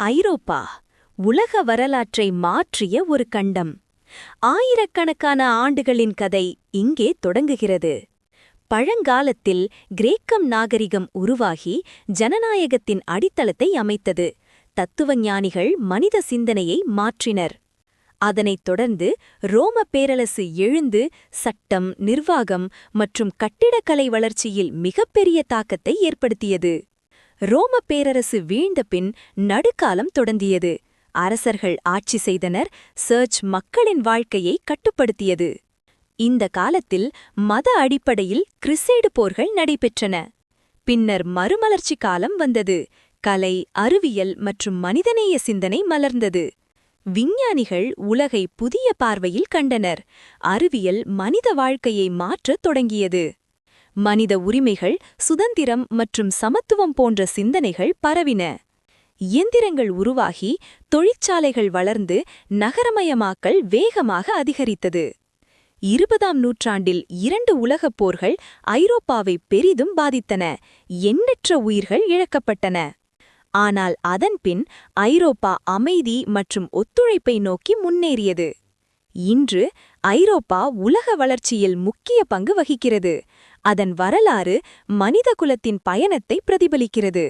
ஐரோப்பா உலக வரலாற்றை மாற்றிய ஒரு கண்டம். ஆயிரக்கணக்கான ஆண்டுகளின் கதை இங்கே தொடங்குகிறது. பழங்காலத்தில் கிரேக்கம் நாகரிகம் உருவாகி ஜனநாயகத்தின் அடித்தளத்தை அமைத்தது. தத்துவஞானிகள் மனித சிந்தனையை மாற்றினர். அதனைத் தொடர்ந்து ரோம பேரரசு எழுந்து சட்டம், நிர்வாகம் மற்றும் கட்டிடக்கலை வளர்ச்சியில் மிகப்பெரிய தாக்கத்தை ஏற்படுத்தியது. ரோம பேரரசு வீழ்ந்த பின் நடுக்காலம் தொடங்கியது. அரசர்கள் ஆட்சி செய்தனர். சர்ச் மக்களின் வாழ்க்கையை கட்டுப்படுத்தியது. இந்த காலத்தில் மத அடிப்படையில் கிறிசேடு போர்கள் நடைபெற்றன. பின்னர் மறுமலர்ச்சி காலம் வந்தது. கலை, அறிவியல் மற்றும் மனிதநேய சிந்தனை மலர்ந்தது. விஞ்ஞானிகள் உலகை புதிய பார்வையில் கண்டனர். அறிவியல் மனித வாழ்க்கையை மாற்றத் தொடங்கியது. மனித உரிமைகள், சுதந்திரம் மற்றும் சமத்துவம் போன்ற சிந்தனைகள் பரவின. இயந்திரங்கள் உருவாகி தொழிற்சாலைகள் வளர்ந்து நகரமயமாக்கல் வேகமாக அதிகரித்தது. 20ஆம் நூற்றாண்டில் 2 உலகப் போர்கள் ஐரோப்பாவை பெரிதும் பாதித்தன. எண்ணற்ற உயிர்கள் இழக்கப்பட்டன. ஆனால் அதன்பின் ஐரோப்பா அமைதி மற்றும் ஒத்துழைப்பை நோக்கி முன்னேறியது. இன்று ஐரோப்பா உலக வளர்ச்சியில் முக்கிய பங்கு வகிக்கிறது. அதன் வரலாறு மனிதகுலத்தின் பயணத்தை பிரதிபலிக்கிறது.